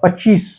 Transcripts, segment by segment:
25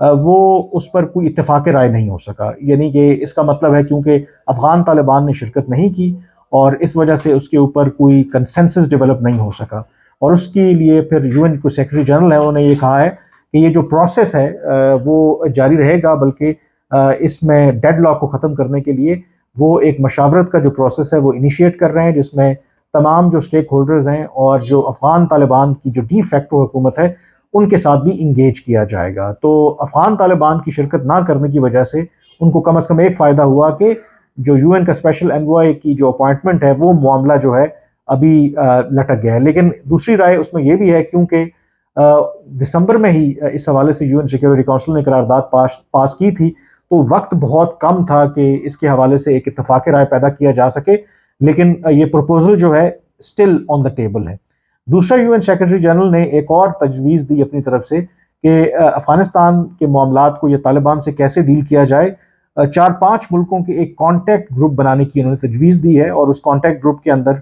وہ اس پر کوئی اتفاق رائے نہیں ہو سکا. یعنی کہ اس کا مطلب ہے کیونکہ افغان طالبان نے شرکت نہیں کی اور اس وجہ سے اس کے اوپر کوئی کنسنسس ڈیولپ نہیں ہو سکا. اور اس کے لیے پھر یو این کو سیکرٹری جنرل ہے انہوں نے یہ کہا ہے کہ یہ جو پروسیس ہے وہ جاری رہے گا، بلکہ اس میں ڈیڈ لاک کو ختم کرنے کے لیے وہ ایک مشاورت کا جو پروسیس ہے وہ انیشیٹ کر رہے ہیں، جس میں تمام جو سٹیک ہولڈرز ہیں اور جو افغان طالبان کی جو ڈی فیکٹو حکومت ہے ان کے ساتھ بھی انگیج کیا جائے گا. تو افغان طالبان کی شرکت نہ کرنے کی وجہ سے ان کو کم از کم ایک فائدہ ہوا کہ جو یو این کا اسپیشل انوائے کی جو اپوائنٹمنٹ ہے وہ معاملہ جو ہے ابھی لٹک گیا ہے. لیکن دوسری رائے اس میں یہ بھی ہے کیونکہ دسمبر میں ہی اس حوالے سے یو این سیکورٹی کونسل نے قرارداد پاس کی تھی، تو وقت بہت کم تھا کہ اس کے حوالے سے ایک اتفاق رائے پیدا کیا جا سکے. لیکن یہ پروپوزل جو ہے اسٹل آن دا ٹیبل ہے. دوسرا یو این سیکرٹری جنرل نے ایک اور تجویز دی اپنی طرف سے کہ افغانستان کے معاملات کو یہ طالبان سے کیسے ڈیل کیا جائے. 4-5 ملکوں کے ایک کانٹیکٹ گروپ بنانے کی انہوں نے تجویز دی ہے، اور اس کانٹیکٹ گروپ کے اندر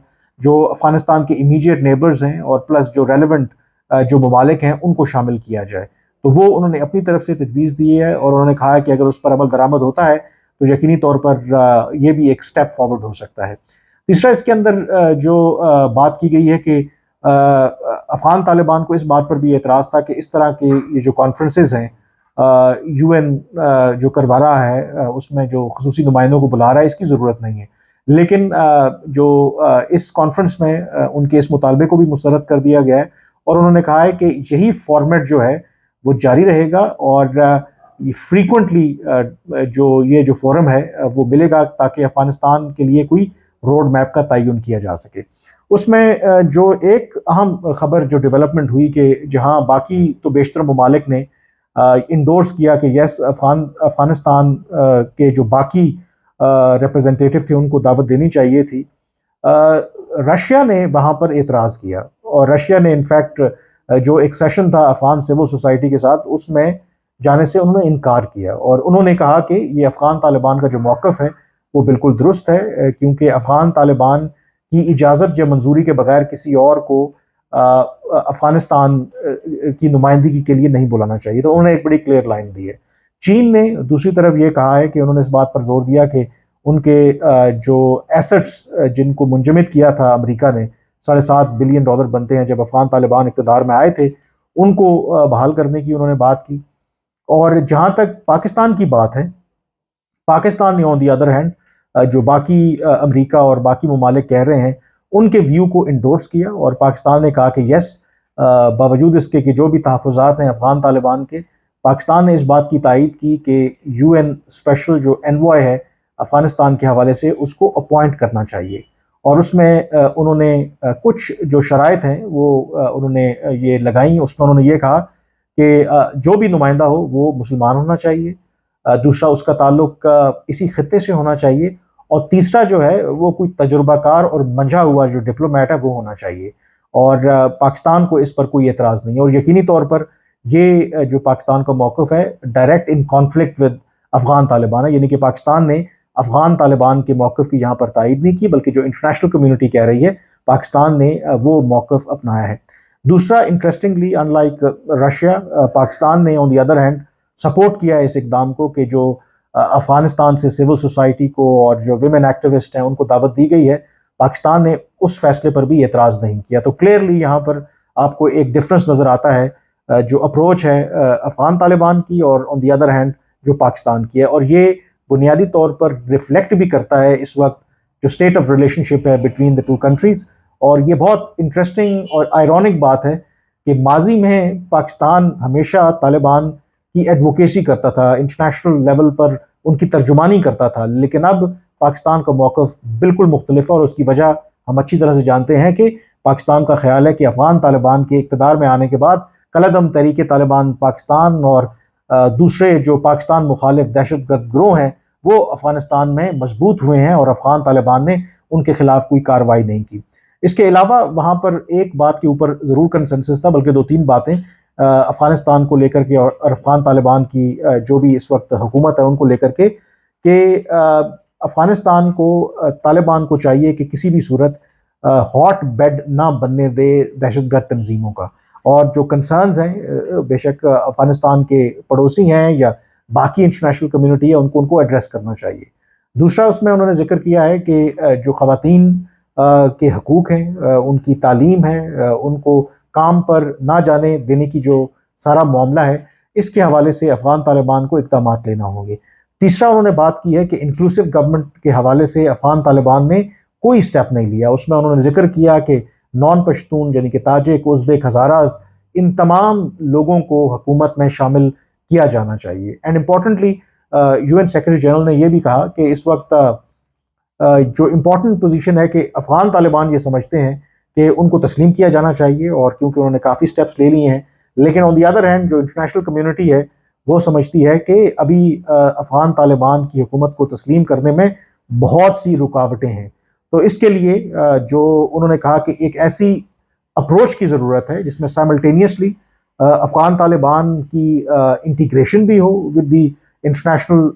جو افغانستان کے امیڈیٹ نیبرز ہیں اور پلس جو ریلیونٹ جو ممالک ہیں ان کو شامل کیا جائے. تو وہ انہوں نے اپنی طرف سے تجویز دی ہے، اور انہوں نے کہا ہے کہ اگر اس پر عمل درآمد ہوتا ہے تو یقینی طور پر یہ بھی ایک سٹیپ فارورڈ ہو سکتا ہے. تیسرا اس کے اندر جو بات کی گئی ہے کہ افغان طالبان کو اس بات پر بھی اعتراض تھا کہ اس طرح کے یہ جو کانفرنسز ہیں یو این جو کروا رہا ہے اس میں جو خصوصی نمائندوں کو بلا رہا ہے اس کی ضرورت نہیں ہے. لیکن جو اس کانفرنس میں ان کے اس مطالبے کو بھی مسترد کر دیا گیا ہے، اور انہوں نے کہا ہے کہ یہی فارمیٹ جو ہے وہ جاری رہے گا، اور فریکوینٹلی یہ جو فورم ہے وہ ملے گا تاکہ افغانستان کے لیے کوئی روڈ میپ کا تعین کیا جا سکے. اس میں جو ایک اہم خبر جو ڈیولپمنٹ ہوئی کہ جہاں باقی تو بیشتر ممالک نے انڈورس کیا کہ یس افغانستان کے جو باقی ریپرزنٹیٹیو تھے ان کو دعوت دینی چاہیے تھی، رشیا نے وہاں پر اعتراض کیا. اور رشیا نے انفیکٹ جو ایک سیشن تھا افغان سول سوسائٹی کے ساتھ اس میں جانے سے انہوں نے انکار کیا، اور انہوں نے کہا کہ یہ افغان طالبان کا جو موقف ہے وہ بالکل درست ہے، کیونکہ افغان طالبان کی اجازت یا منظوری کے بغیر کسی اور کو افغانستان کی نمائندگی کے لیے نہیں بلانا چاہیے. تو انہوں نے ایک بڑی کلیئر لائن دی ہے. چین نے دوسری طرف یہ کہا ہے کہ انہوں نے اس بات پر زور دیا کہ ان کے جو ایسٹس جن کو منجمد کیا تھا امریکہ نے $7.5 بلین بنتے ہیں جب افغان طالبان اقتدار میں آئے تھے، ان کو بحال کرنے کی انہوں نے بات کی. اور جہاں تک پاکستان کی بات ہے، پاکستان نے آن دی ادر ہینڈ جو باقی امریکہ اور باقی ممالک کہہ رہے ہیں ان کے ویو کو انڈورس کیا، اور پاکستان نے کہا کہ یس باوجود اس کے کہ جو بھی تحفظات ہیں افغان طالبان کے، پاکستان نے اس بات کی تائید کی کہ یو این اسپیشل جو انوائے ہے افغانستان کے حوالے سے اس کو اپوائنٹ کرنا چاہیے. اور اس میں انہوں نے کچھ جو شرائط ہیں وہ انہوں نے یہ لگائیں. اس میں انہوں نے یہ کہا کہ جو بھی نمائندہ ہو وہ مسلمان ہونا چاہیے، دوسرا اس کا تعلق اسی خطے سے ہونا چاہیے، اور تیسرا جو ہے وہ کوئی تجربہ کار اور منجھا ہوا جو ڈپلومیٹ ہے وہ ہونا چاہیے. اور پاکستان کو اس پر کوئی اعتراض نہیں ہے، اور یقینی طور پر یہ جو پاکستان کا موقف ہے direct in conflict with Afghan Taliban ہے. یعنی کہ پاکستان نے افغان طالبان کے موقف کی یہاں پر تائید نہیں کی، بلکہ جو انٹرنیشنل کمیونٹی کہہ رہی ہے پاکستان نے وہ موقف اپنایا ہے. دوسرا interestingly in like Russia, Pakistan نے آن دی ادر ہینڈ سپورٹ کیا ہے اس اقدام کو کہ جو افغانستان سے سول سوسائٹی کو اور جو ویمن ایکٹیوسٹ ہیں ان کو دعوت دی گئی ہے، پاکستان نے اس فیصلے پر بھی اعتراض نہیں کیا. تو کلیئرلی یہاں پر آپ کو ایک ڈفرنس نظر آتا ہے جو اپروچ ہے افغان طالبان کی اور آن دی ادر ہینڈ جو پاکستان کی ہے. اور یہ بنیادی طور پر ریفلیکٹ بھی کرتا ہے اس وقت جو اسٹیٹ آف ریلیشن شپ ہے بٹوین دا ٹو کنٹریز. اور یہ بہت انٹرسٹنگ اور آئرونک بات ہے کہ ماضی میں پاکستان ہمیشہ طالبان کی ایڈوکیسی کرتا تھا، انٹرنیشنل لیول پر ان کی ترجمانی کرتا تھا، لیکن اب پاکستان کا موقف بالکل مختلف ہے. اور اس کی وجہ ہم اچھی طرح سے جانتے ہیں کہ پاکستان کا خیال ہے کہ افغان طالبان کے اقتدار میں آنے کے بعد کالعدم تحریک طالبان پاکستان اور دوسرے جو پاکستان مخالف دہشت گرد گروہ ہیں وہ افغانستان میں مضبوط ہوئے ہیں، اور افغان طالبان نے ان کے خلاف کوئی کارروائی نہیں کی. اس کے علاوہ وہاں پر ایک بات کے اوپر ضرور کنسنسس تھا، بلکہ 2-3 باتیں افغانستان کو لے کر کے اور افغان طالبان کی جو بھی اس وقت حکومت ہے ان کو لے کر کے، کہ افغانستان کو طالبان کو چاہیے کہ کسی بھی صورت ہاٹ بیڈ نہ بننے دے دہشت گرد تنظیموں کا. اور جو کنسرنز ہیں بے شک افغانستان کے پڑوسی ہیں یا باقی انٹرنیشنل کمیونٹی ہے ان کو ایڈریس کرنا چاہیے۔ دوسرا اس میں انہوں نے ذکر کیا ہے کہ جو خواتین کے حقوق ہیں، ان کی تعلیم ہے، ان کو کام پر نہ جانے دینے کی جو سارا معاملہ ہے، اس کے حوالے سے افغان طالبان کو اقدامات لینا ہوں گے۔ تیسرا انہوں نے بات کی ہے کہ انکلوسیو گورنمنٹ کے حوالے سے افغان طالبان نے کوئی سٹیپ نہیں لیا۔ اس میں انہوں نے ذکر کیا کہ نان پشتون یعنی کہ تاجک، ازبیک، ہزاراز، ان تمام لوگوں کو حکومت میں شامل کیا جانا چاہیے۔ And importantly U N secretary general نے یہ بھی کہا کہ اس وقت جو امپورٹنٹ پوزیشن ہے کہ افغان طالبان یہ سمجھتے ہیں کہ ان کو تسلیم کیا جانا چاہیے، اور کیونکہ انہوں نے کافی سٹیپس لے لیے ہیں، لیکن آن دی ادر ہینڈ جو انٹرنیشنل کمیونٹی ہے وہ سمجھتی ہے کہ ابھی افغان طالبان کی حکومت کو تسلیم کرنے میں بہت سی رکاوٹیں ہیں۔ تو اس کے لیے جو انہوں نے کہا کہ ایک ایسی اپروچ کی ضرورت ہے جس میں سائملٹینیسلی افغان طالبان کی انٹیگریشن بھی ہو with the international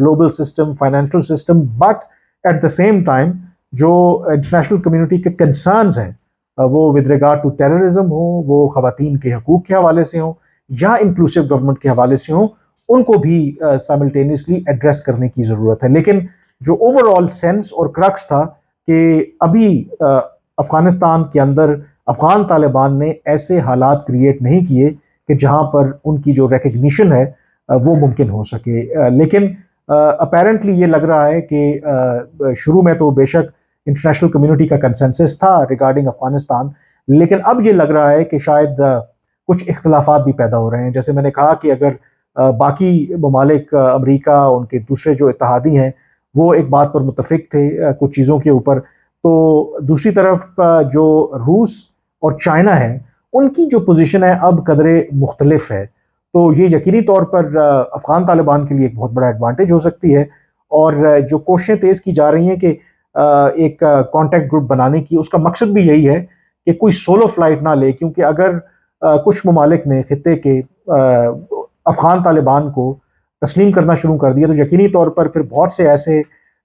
global system, financial system, but at the same time جو انٹرنیشنل کمیونٹی کے کنسرنز ہیں وہ ود ریگارڈ ٹو ٹیررزم ہوں، وہ خواتین کے حقوق کے حوالے سے ہوں یا انکلوسیو گورنمنٹ کے حوالے سے ہوں، ان کو بھی سائملٹینیسلی ایڈریس کرنے کی ضرورت ہے۔ لیکن جو اوور آل سینس اور کرکس تھا کہ ابھی افغانستان کے اندر افغان طالبان نے ایسے حالات کریٹ نہیں کیے کہ جہاں پر ان کی جو ریکگنیشن ہے وہ ممکن ہو سکے۔ لیکن اپیرنٹلی یہ لگ رہا ہے کہ شروع میں تو بے شک انٹرنیشنل کمیونٹی کا کنسنسس تھا ریگارڈنگ افغانستان، لیکن اب یہ لگ رہا ہے کہ شاید کچھ اختلافات بھی پیدا ہو رہے ہیں۔ جیسے میں نے کہا کہ اگر باقی ممالک امریکہ، ان کے دوسرے جو اتحادی ہیں، وہ ایک بات پر متفق تھے کچھ چیزوں کے اوپر، تو دوسری طرف جو روس اور چائنا ہے ان کی جو پوزیشن ہے اب قدرے مختلف ہے۔ تو یہ یقینی طور پر افغان طالبان کے لیے ایک بہت بڑا ایڈوانٹیج ہو سکتی ہے، اور جو کوششیں تیز کی جا رہی ہیں کہ ایک کانٹیکٹ گروپ بنانے کی، اس کا مقصد بھی یہی ہے کہ کوئی سولو فلائٹ نہ لے، کیونکہ اگر کچھ ممالک نے خطے کے افغان طالبان کو تسلیم کرنا شروع کر دیا تو یقینی طور پر پھر بہت سے ایسے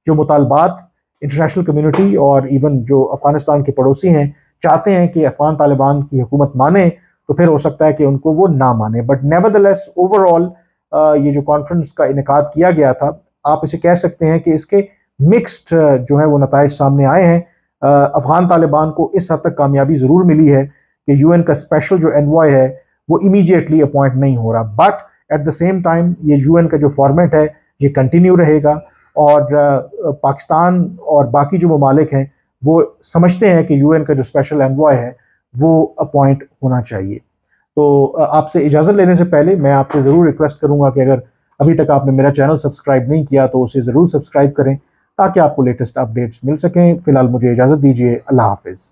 جو مطالبات انٹرنیشنل کمیونٹی اور ایون جو افغانستان کے پڑوسی ہیں چاہتے ہیں کہ افغان طالبان کی حکومت مانے، تو پھر ہو سکتا ہے کہ ان کو وہ نہ مانے۔ بٹ نیوردلیس اوور آل یہ جو کانفرنس کا انعقاد کیا گیا تھا، آپ اسے کہہ سکتے ہیں کہ اس کے مکسڈ جو ہے وہ نتائج سامنے آئے ہیں۔ افغان طالبان کو اس حد تک کامیابی ضرور ملی ہے کہ یو این کا اسپیشل جو انوائے ہے وہ امیڈیٹلی اپوائنٹ نہیں ہو رہا، but at the same time یہ یو این کا جو فارمیٹ ہے یہ کنٹینیو رہے گا، اور پاکستان اور باقی جو ممالک ہیں وہ سمجھتے ہیں کہ یو این کا جو اسپیشل انوائے ہے وہ اپوائنٹ ہونا چاہیے۔ تو آپ سے اجازت لینے سے پہلے میں آپ سے ضرور ریکویسٹ کروں گا کہ اگر ابھی تک آپ نے میرا چینل سبسکرائب نہیں کیا تو اسے ضرور سبسکرائب کریں تاکہ آپ کو لیٹسٹ اپڈیٹس مل سکیں۔ فی الحال مجھے اجازت دیجیے، اللہ حافظ۔